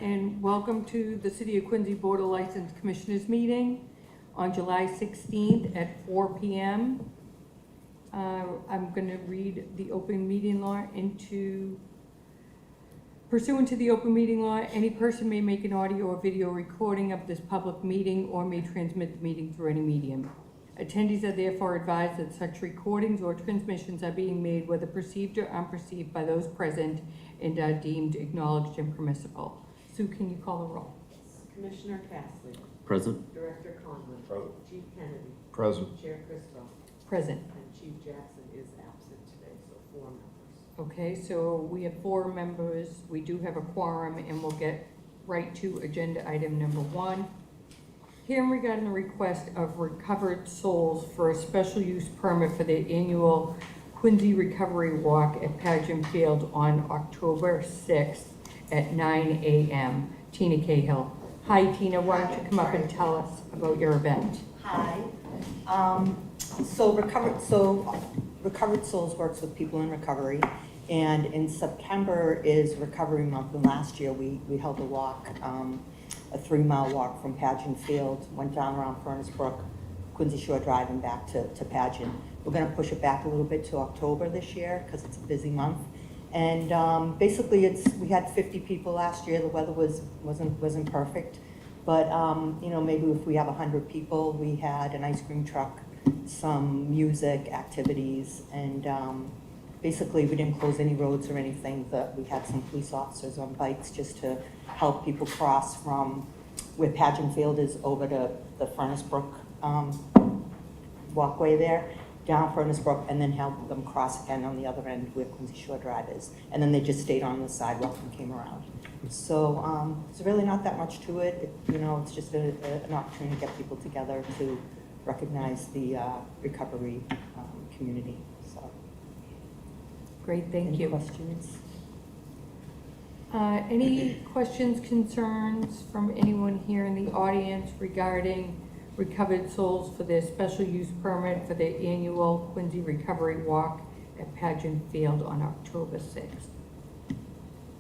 and welcome to the City of Quincy Board of License Commissioners meeting on July 16th at 4 p.m. I'm going to read the open meeting law Pursuant to the open meeting law, any person may make an audio or video recording of this public meeting or may transmit the meeting through any medium. Attendees are therefore advised that such recordings or transmissions are being made, whether perceived or unperceived, by those present and are deemed acknowledged and permissible. Sue, can you call the roll? Commissioner Castley. Present. Director Conlon. Present. Chief Kennedy. Present. Chair Christo. Present. And Chief Jackson is absent today, so 4 members. Okay, so we have 4 members. We do have a quorum, and we'll get right to agenda item number 1. Hearing regarding the request of Recovered Souls for a special use permit for the annual Quincy Recovery Walk at Pageant Field on October 6th at 9 a.m. Tina Cahill. Hi, Tina. Why don't you come up and tell us about your event? Hi. So Recovered Souls works with people in recovery, and in September is Recovery Month. And last year we held a walk, a 3-mile walk from Pageant Field, went down around Furnace Brook, Quincy Shore Drive, and back to Pageant. We're going to push it back a little bit to October this year because it's a busy month. And basically, we had 50 people last year. The weather wasn't perfect, but you know, maybe if we have 100 people, we had an ice cream truck, some music, activities, and basically we didn't close any roads or anything. But we had some police officers on bikes just to help people cross from where Pageant Field is over to the Furnace Brook walkway there, down Furnace Brook, and then help them cross again on the other end where Quincy Shore Drive is. And then they just stayed on the sidewalk and came around. So it's really not that much to it. You know, it's just an opportunity to get people together to recognize the recovery community. So, Great, thank any you. questions? Any questions, concerns from anyone here in the audience regarding Recovered Souls for their special use permit for their annual Quincy Recovery Walk at Pageant Field on October 6th?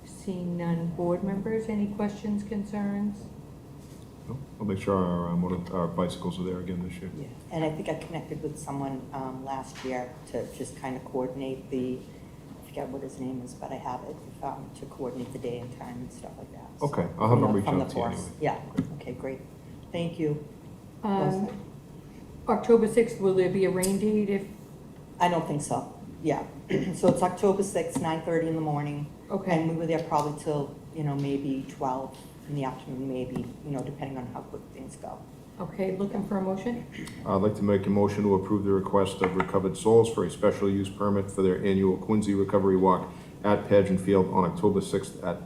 Seeing none, board members, any questions, concerns? I'll make sure our bicycles are there again this year. Yeah, and I think I connected with someone last year to just kind of coordinate I forget what his name is, but I have it, to coordinate the day and time and stuff like that. So, Okay, I'll have them reach from the out to you force. anyway. Yeah, okay, great. Thank you. October 6th, will there be a rain date if, I don't think so, yeah. So it's October 6th, 9:30 in the morning. okay, And we were there probably till, you know, maybe 12 in the afternoon, maybe, you know, depending on how quick things go. okay, looking for a motion? I'd like to make a motion to approve the request of Recovered Souls for a special use permit for their annual Quincy Recovery Walk at Pageant Field on October 6th at,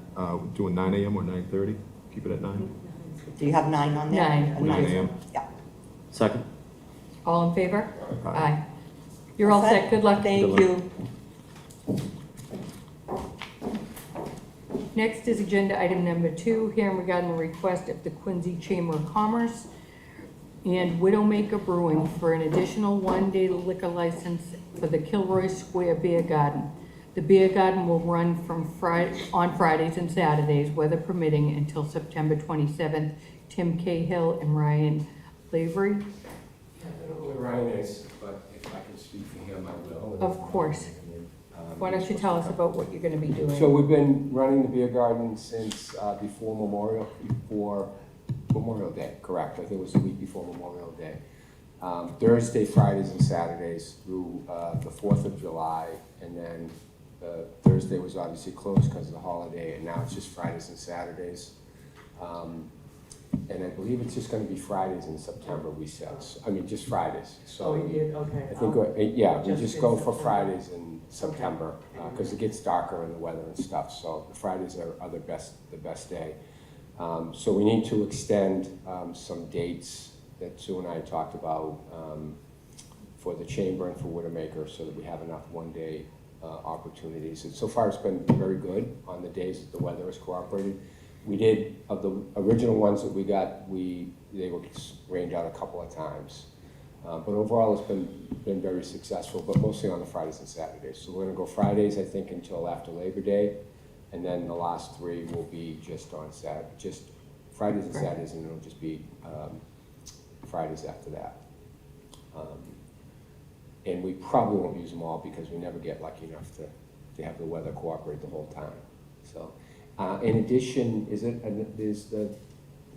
doing 9 a.m. or 9:30? Keep it at 9? Do you have 9 on there? 9. A 9 a.m. Yeah. Second. All in favor? Aye. You're all set, good luck. Thank Good luck. you. Next is agenda item number 2, hearing regarding the request of the Quincy Chamber of Commerce and Widowmaker Brewing for an additional 1-day liquor license for the Kilroy Square Beer Garden. The beer garden will run from on Fridays and Saturdays, weather permitting, until September 27th. Tim Cahill and Ryan Lavery. I don't know where Ryan is, but if I can speak for him, I will. Of course. Why don't you tell us about what you're going to be doing? So we've been running the beer garden since before Memorial Day, correct? I think it was the week before Memorial Day. Thursday, Fridays, and Saturdays through the 4th of July, and then Thursday was obviously closed because of the holiday, and now it's just Fridays and Saturdays. And I believe it's just going to be Fridays in September, we said. I mean, just Fridays. So Oh, you did, okay. I think, yeah, we Just just in go for September. Fridays in September, because it gets darker in the weather and stuff, so the Fridays are the best day. So we need to extend some dates that Sue and I talked about for the Chamber and for Widowmaker, so that we have enough 1-day opportunities. And so far, it's been very good on the days that the weather has cooperated. We did, of the original ones that we got, they were rained out a couple of times. But overall, it's been very successful, but mostly on the Fridays and Saturdays. So we're gonna go Fridays, I think, until after Labor Day, And then the last 3 will be just on just Fridays and Correct. Saturdays, and it'll just be Fridays after that. And we probably won't use them all because we never get lucky enough to have the weather cooperate the whole time. So, in addition, is the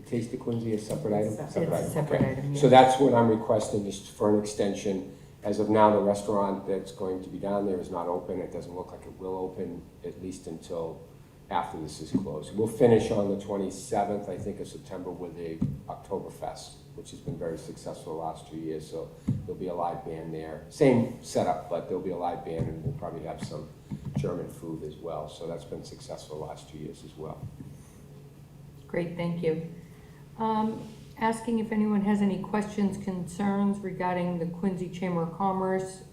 Taste of Quincy a separate item? It's It's a separate okay. item, So yeah. that's what I'm requesting, is for an extension. As of now, the restaurant that's going to be down there is not open. It doesn't look like it will open, at least until after this is closed. We'll finish on the 27th, I think, of September with a Oktoberfest, which has been very successful the last 2 years. So there'll be a live band there. Same setup, but there'll be a live band, and we'll probably have some German food as well. So that's been successful the last 2 years as well. Great, thank you. Asking if anyone has any questions, concerns regarding the Quincy Chamber of Commerce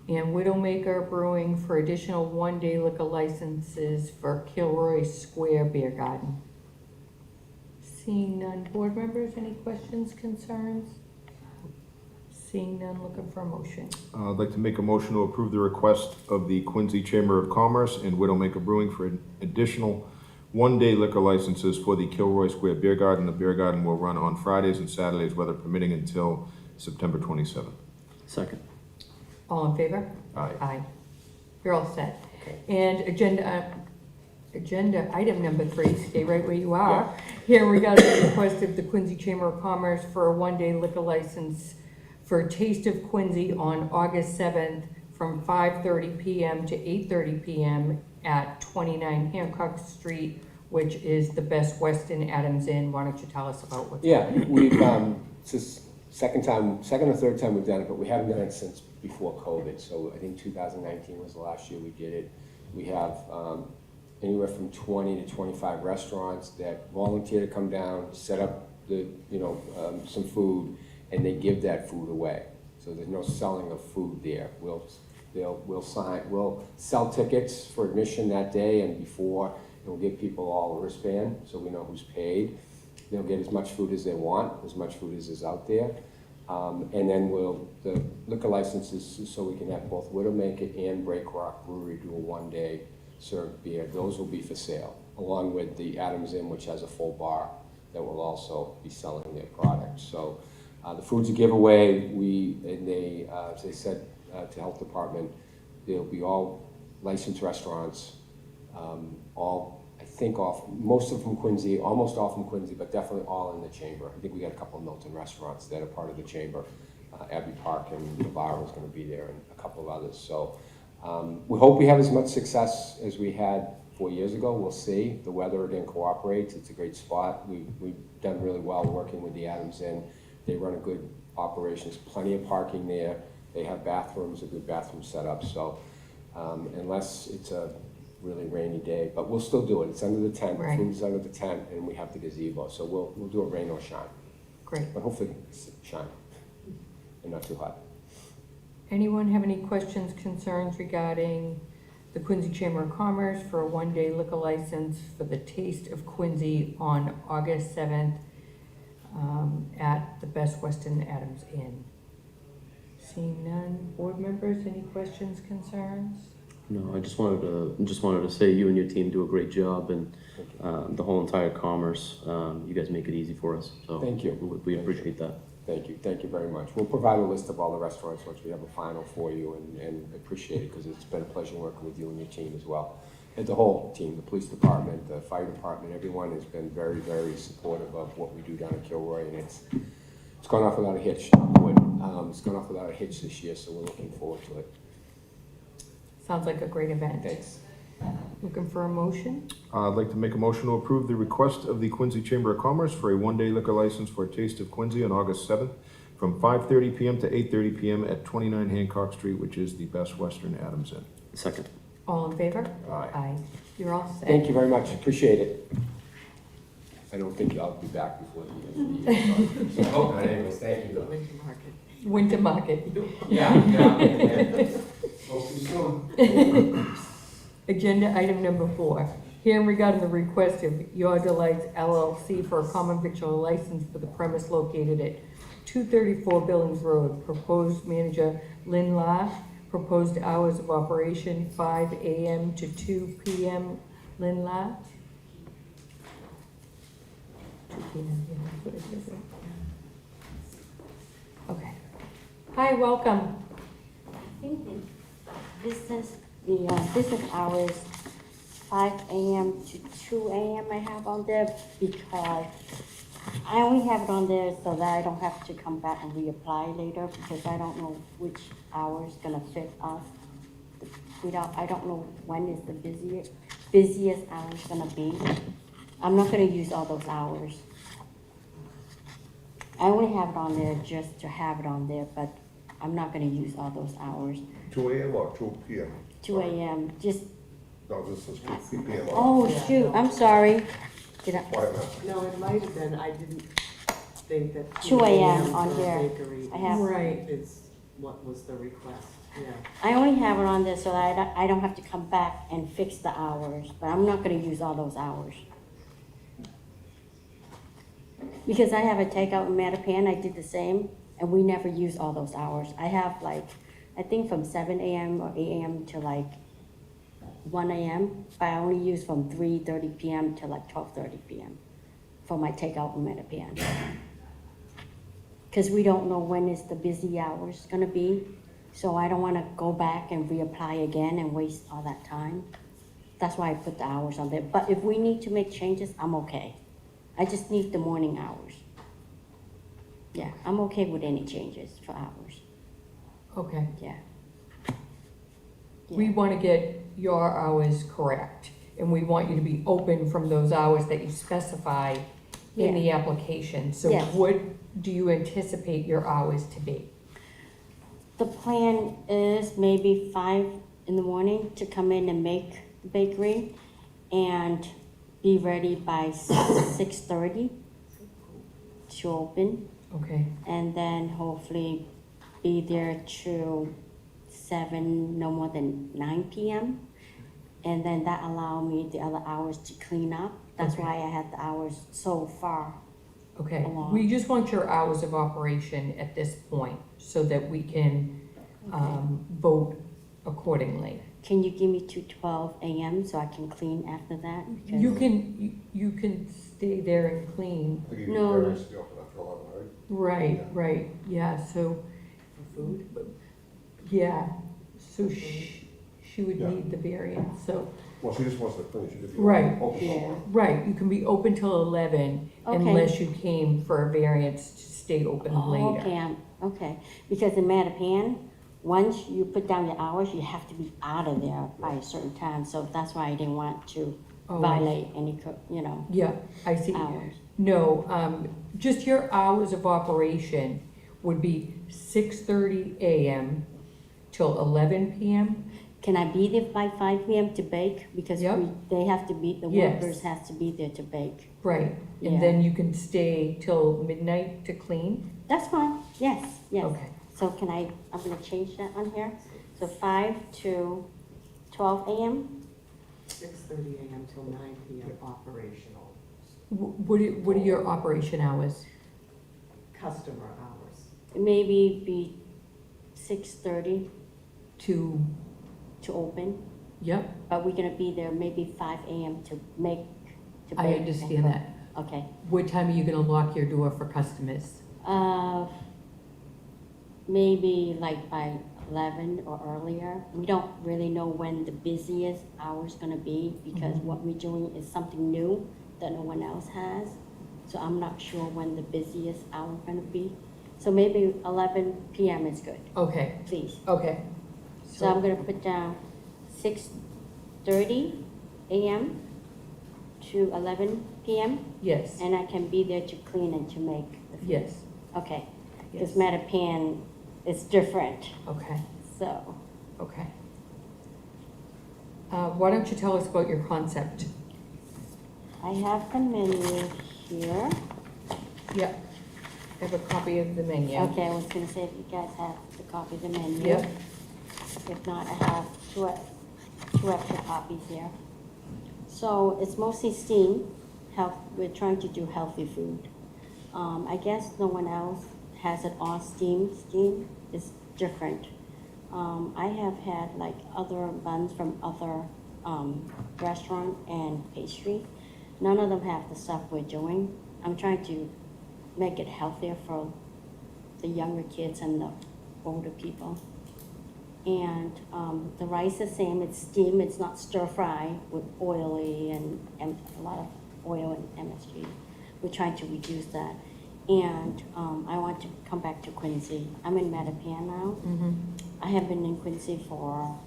and Widowmaker Brewing for additional one-day liquor licenses for Kilroy Square Beer Garden. Seeing none, board members, any questions, concerns? Seeing none, looking for a motion. I'd like to make a motion to approve the request of the Quincy Chamber of Commerce and Widowmaker Brewing for an additional one-day liquor licenses for the Kilroy Square Beer Garden. The beer garden will run on Fridays and Saturdays, weather permitting, until September 27th. Second. All in favor? Aye. Aye. You're all set. Okay. And agenda item number 3, stay right where you are. Here we got a request of the Quincy Chamber of Commerce for a one-day liquor license for Taste of Quincy on August 7th from 5:30 PM to 8:30 PM at 29 Hancock Street, which is the Best Western Adams Inn. Why don't you tell us about what's Yeah, we've, it's the second or third time we've done it, but we haven't done it since before COVID. So I think 2019 was the last year we did it. We have anywhere from 20 to 25 restaurants that volunteer to come down, set up some food, and they give that food away. So there's no selling of food there. We'll sell tickets for admission that day and before, and we'll give people all a wristband so we know who's paid. They'll get as much food as they want, as much food as is out there. And then the liquor licenses, so we can have both Widowmaker and Break Rock Brewery do a one-day served beer. Those will be for sale, along with the Adams Inn, which has a full bar that will also be selling their product. So the food's a giveaway. As they said to Health Department, they'll be all licensed restaurants, most of from Quincy, almost all from Quincy, but definitely all in the chamber. I think we got a couple of Milton restaurants that are part of the chamber. Abbey Park and the bar was going to be there, and a couple of others. So we hope we have as much success as we had 4 years ago. We'll see. The weather again cooperates. It's a great spot. We've done really well working with the Adams Inn. They run a good operation. There's plenty of parking there. They have bathrooms, a good bathroom setup. So unless it's a really rainy day, but we'll still do it. It's under the tent. Right. The food's under the tent, and we have the gazebo. So we'll do it rain or shine, great. but hopefully shine and not too hot. Anyone have any questions, concerns regarding the Quincy Chamber of Commerce for a one-day liquor license for the Taste of Quincy on August 7th at the Best Western Adams Inn? Seeing none, board members, any questions, concerns? No, I just wanted to say you and your team do a great job, and the whole entire commerce. You guys make it easy for us. So Thank you. We appreciate that. Thank you very much. We'll provide a list of all the restaurants once we have a final for you, and appreciate it, because it's been a pleasure working with you and your team as well. And the whole team, the police department, the fire department, everyone has been very, very supportive of what we do down at Kilroy, and it's gone off without a hitch. It's gone off without a hitch this year, so we're looking forward to it. Sounds like a great event. Thanks. Looking for a motion? I'd like to make a motion to approve the request of the Quincy Chamber of Commerce for a one-day liquor license for Taste of Quincy on August 7th from 5:30 PM to 8:30 PM at 29 Hancock Street, which is the Best Western Adams Inn. Second. All in favor? Aye. Aye. You're all set. Thank you very much. Appreciate it. I don't think I'll be back before the end of the year. So, oh, anyways, thank you. Winter market. Winter market. Yeah. Hope you soon. Agenda item number 4. Hearing regarding the request of Your Delights LLC for a common victual license for the premise located at 234 Billings Road. Proposed manager Lynn La. Proposed hours of operation 5 AM to 2 PM Lynn La? 2 p.m., yeah, that's what it is, right? Okay. Hi, welcome. I think the business hours, 5 AM to 2 AM I have on there because I only have it on there so that I don't have to come back and reapply later because I don't know which hours gonna fit us. I don't know when is the busiest hours gonna be. I'm not gonna use all those hours. I only have it on there just to have it on there, but I'm not gonna use all those hours. 2 AM or 2 PM? 2 AM, just, No, this is 2 PM. oh shoot, I'm sorry. Did I, Why not? No, it might have been, I didn't think that. 2 a.m. on for a here. bakery I have- Right. Is what was the request, yeah. I only have it on there so that I don't have to come back and fix the hours, but I'm not gonna use all those hours. Because I have a takeout in Mattapan, I did the same, and we never use all those hours. I have like, I think from 7 AM or 8 AM to like 1 AM, but I only use from 3:30 PM to like 12:30 PM for my takeout in Mattapan. Because we don't know when is the busy hours gonna be, so I don't wanna go back and reapply again and waste all that time. That's why I put the hours on there, but if we need to make changes, I'm okay. I just need the morning hours. Yeah, I'm okay with any changes for hours, Okay. yeah. We Yeah. want to get your hours correct, and we want you to be open from those hours that you specify in the application. So Yes. what do you anticipate your hours to be? The plan is maybe 5 in the morning to come in and make the bakery and be ready by 6:30 to open. Okay, And then hopefully be there till 7, no more than 9 PM. And then that allow me the other hours to clean up. That's Okay. why I had the hours so far. okay. Along. We just want your hours of operation at this point so that we can vote accordingly. Can you give me to 12 AM so I can clean after that? Because- You can stay there and clean. I think you No. need parents to be open after 11, right? Right, yeah, so, For food? yeah, so she would Yeah. need the variance, so, Well, she just wants to clean, she could be. Right. open. Yeah. right, you can be open till 11 Okay. unless you came for a variance to stay open Oh, later. okay, okay. Because in Mattapan, once you put down your hours, you have to be out of there by a certain time. So that's why I didn't want to Oh, violate any, Yeah, I see. hours. No, just your hours of operation would be 6:30 AM till 11 PM. Can I be there by 5 PM to bake? Because Yep. they have to be, the Yes. workers has to be there to bake. Right, Yeah. and then you can stay till midnight to clean? That's fine, yes, yes. Okay, So I'm gonna change that on here. So 5 to 12 AM? 6:30 AM till 9 PM operational, what are your operation hours? customer hours. Maybe be 6:30 To, to open. yep, But we're gonna be there maybe 5 AM to bake. I and understand cook. that. Okay. What time are you gonna lock your door for customers? Maybe like by 11 or earlier. We don't really know when the busiest hour's gonna be because what we're doing is something new that no one else has. So I'm not sure when the busiest hour gonna be. So maybe 11 PM is good, Okay, please. okay. So I'm gonna put down 6:30 AM to 11 PM, Yes, and I can be there to clean and to make the food. yes, Okay, yes, because Mattapan is different, okay, so. okay. Why don't you tell us about your concept? I have the menu here. Yep, I have a copy of the menu. Okay, I was gonna say if you guys have the copy of the menu. Yep. If not, I have two extra copies here. So it's mostly steam, we're trying to do healthy food. I guess no one else has it all steam. Steam is different. I have had like other buns from other restaurant and pastry. None of them have the stuff we're doing. I'm trying to make it healthier for the younger kids and the older people. And the rice is same, it's steamed, it's not stir fry with oily and a lot of oil and MSG. We're trying to reduce that. And I want to come back to Quincy. I'm in Mattapan now. I have been in Quincy for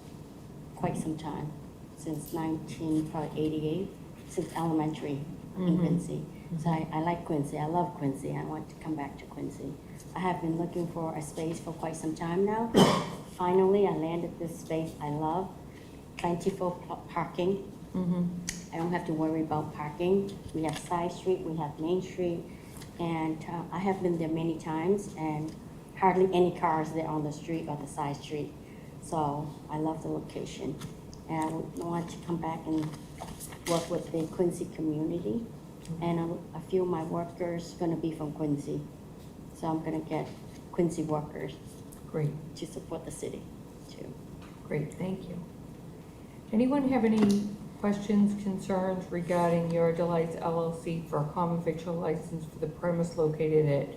quite some time, since 1988, since elementary in Quincy. So I like Quincy, I love Quincy, I want to come back to Quincy. I have been looking for a space for quite some time now. Finally, I landed this space I love, plentiful parking. I don't have to worry about parking. We have side street, we have Main Street, and I have been there many times, and hardly any cars there on the street or the side street. So I love the location, and I want to come back and work with the Quincy community. And a few of my workers gonna be from Quincy, so I'm gonna get Quincy workers Great, to support the city too. great, thank you. Anyone have any questions, concerns regarding Your Delights LLC for a common victual license for the premise located at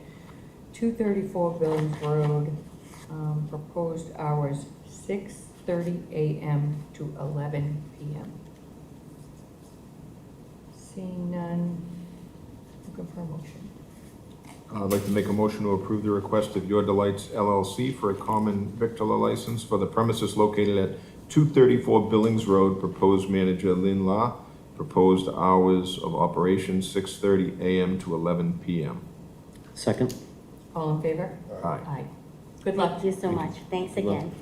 234 Billings Road? Proposed hours 6:30 a.m. to 11 p.m. Seeing none, looking for a motion. I'd like to make a motion to approve the request of Your Delights LLC for a common victular license for the premises located at 234 Billings Road, proposed manager Lynn La, proposed hours of operation 6:30 a.m. to 11 p.m. Second? All in favor? Aye. Aye. Good luck. Thank you so much. Thanks Good luck. again.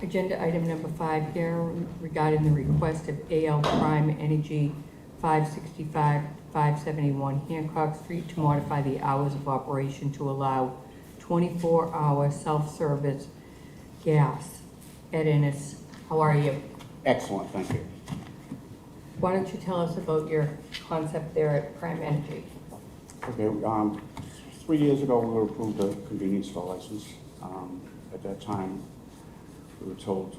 Agenda item number 5 here regarding the request of AL Prime Energy 565, 571 Hancock Street to modify the hours of operation to allow 24-hour self-service gas. Ed Ennis, how are you? Excellent, thank you. Why don't you tell us about your concept there at Prime Energy? Okay, 3 years ago, we were approved a convenience store license. At that time, we were told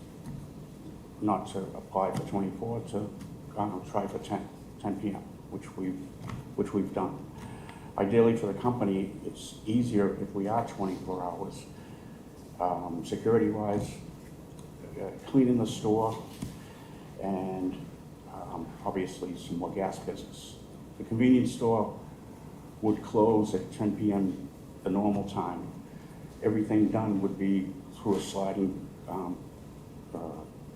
not to apply for 24, to try for 10 p.m., which we've done. Ideally for the company, it's easier if we are 24 hours, security-wise, cleaning the store, and obviously some more gas business. The convenience store would close at 10 p.m. the normal time. Everything done would be through a sliding,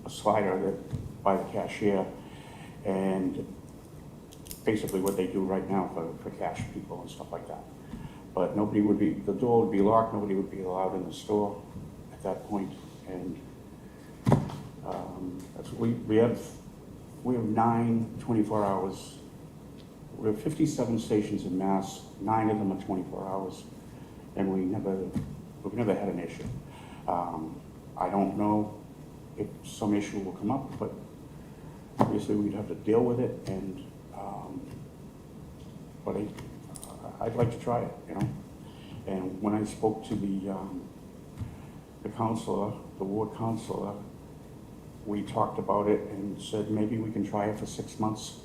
a slider that by the cashier, and basically what they do right now for cash people and stuff like that. But nobody would be, the door would be locked, nobody would be allowed in the store at that point. And we have 9 24 hours. We have 57 stations in Mass, 9 of them are 24 hours, and we've never had an issue. I don't know if some issue will come up, but obviously we'd have to deal with it, and but I'd like to try it, you know. And when I spoke to the counselor, the ward counselor, we talked about it and said maybe we can try it for 6 months,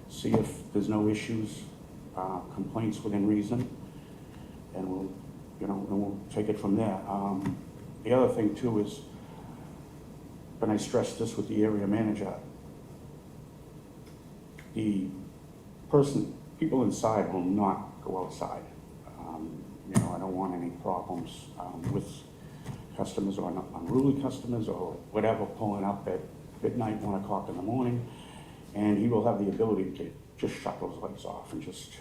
see if there's no issues, complaints within reason, and we'll take it from there. The other thing too is, and I stressed this with the area manager, people inside will not go outside. I don't want any problems with customers or unruly customers or whatever pulling up at midnight, 1 o'clock in the morning, and he will have the ability to just shut those lights off and just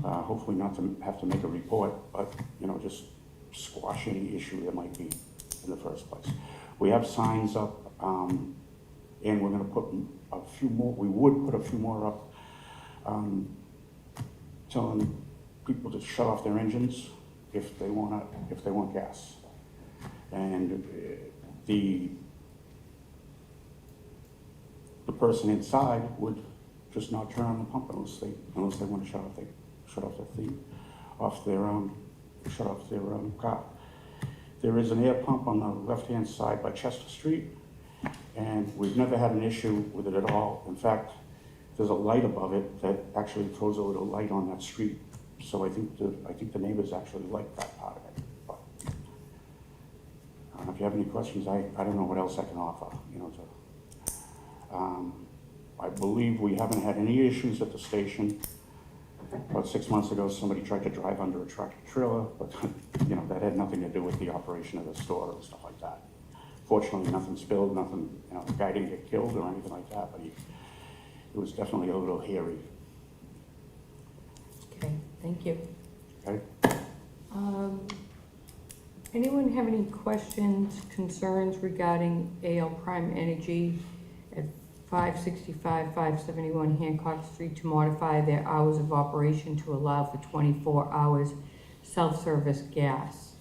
hopefully not to have to make a report, but just squash any issue there might be in the first place. We have signs up, and we're going to put a few more. We would put a few more up, telling people to shut off their engines if they want gas, and the person inside would just not turn on the pump unless they want to shut off their car. There is an air pump on the left-hand side by Chester Street, and we've never had an issue with it at all. In fact, there's a light above it that actually throws a little light on that street. So I think the neighbors actually like that part of it. But if you have any questions, I don't know what else I can offer, you know, I believe we haven't had any issues at the station. About 6 months ago, somebody tried to drive under a tractor trailer, but, you know, that had nothing to do with the operation of the store and stuff like that. Fortunately, nothing spilled, nothing, you know, the guy didn't get killed or anything like that, but it was definitely a little hairy, Okay, thank you. okay? Anyone have any questions, concerns regarding AL Prime Energy at 565, 571 Hancock Street to modify their hours of operation to allow for 24 hours self-service gas?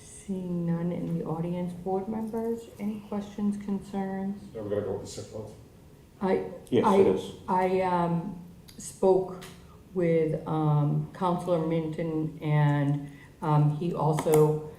Seeing none in the audience, board members, any questions, concerns? Are we gonna go with the 6 months? Yes, it is. I spoke with Counselor Minton, and he also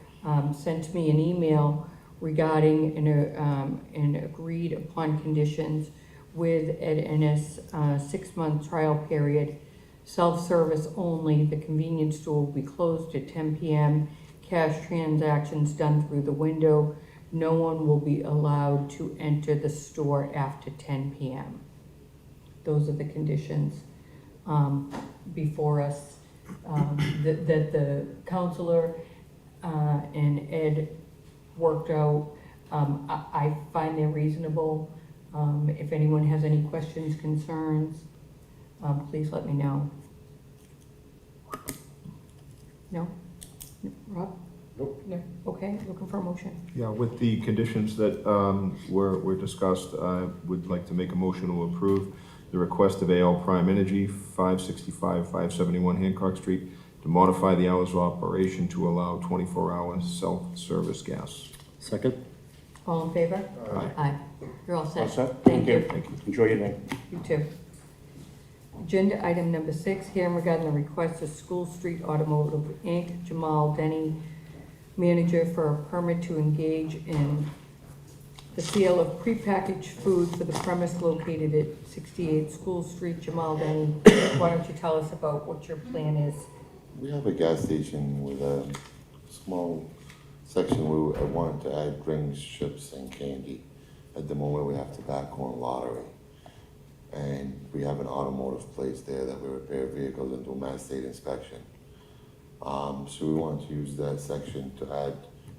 sent me an email regarding an agreed upon conditions with Ed Ennis, 6-month trial period, self-service only. The convenience store will be closed at 10 p.m. Cash transactions done through the window. No one will be allowed to enter the store after 10 p.m. Those are the conditions before us that the counselor and Ed worked out. I find they're reasonable. If anyone has any questions, concerns, please let me know. No? Rob? Nope. No? Okay, looking for a motion. Yeah, with the conditions that were discussed, I would like to make a motion to approve the request of AL Prime Energy, 565, 571 Hancock Street, to modify the hours of operation to allow 24-hour self-service gas. Second? All in favor? Aye. Aye. You're all set. All set? Thank you. Thank you. Enjoy your day. You too. Agenda item number 6, hearing regarding the request of School Street Automotive, Inc., Jamal Denny, manager, for a permit to engage in the sale of prepackaged food for the premise located at 68 School Street. Jamal Denny, why don't you tell us about what your plan is? We have a gas station with a small section where I wanted to add drinks, chips, and candy. At the moment, we have tobacco and lottery. And we have an automotive place there that we repair vehicles and do mass state inspection. So we want to use that section to add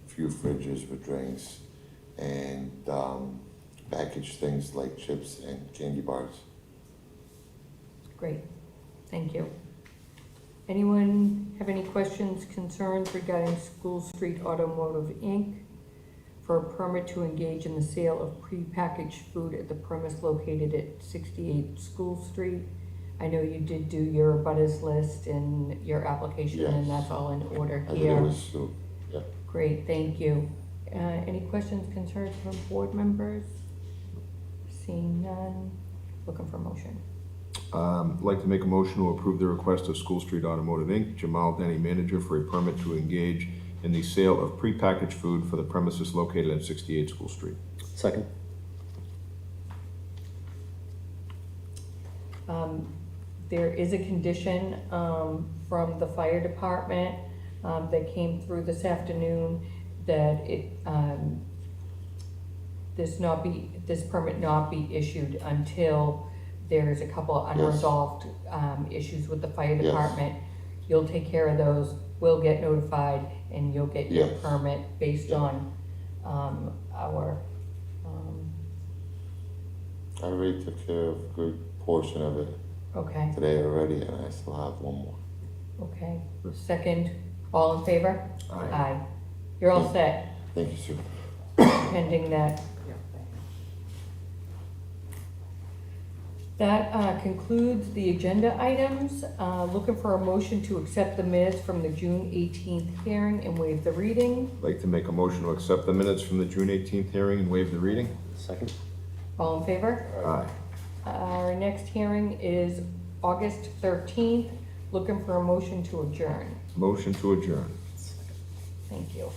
a few fridges with drinks and package things like chips and candy bars. Great, thank you. Anyone have any questions, concerns regarding School Street Automotive, Inc. for a permit to engage in the sale of prepackaged food at the premise located at 68 School Street? I know you did do your abutters list and your application, and Yes. that's all in order I think here. it was soon. Great, thank you. Any questions, concerns from board members? Seeing none, looking for a motion. I'd like to make a motion to approve the request of School Street Automotive, Inc., Jamal Denny, manager, for a permit to engage in the sale of prepackaged food for the premises located at 68 School Street. Second? There is a condition from the fire department that came through this afternoon that this permit not be issued until there's a couple of unresolved issues with the fire Yes. department. You'll take care of those, we'll get notified, and you'll get your Yes. permit based Yeah. on our, I already took care of a good portion of it okay, today already, and I still have one more. okay. Second, all in favor? Aye. Aye. You're all set, Thank you, sir. pending that. Yeah. That concludes the agenda items. Looking for a motion to accept the minutes from the June 18th hearing and waive the reading. I'd like to make a motion to accept the minutes from the June 18th hearing and waive the reading. Second? All in favor? Aye. Our next hearing is August 13th. Looking for a motion to adjourn. Motion to adjourn. Thank you.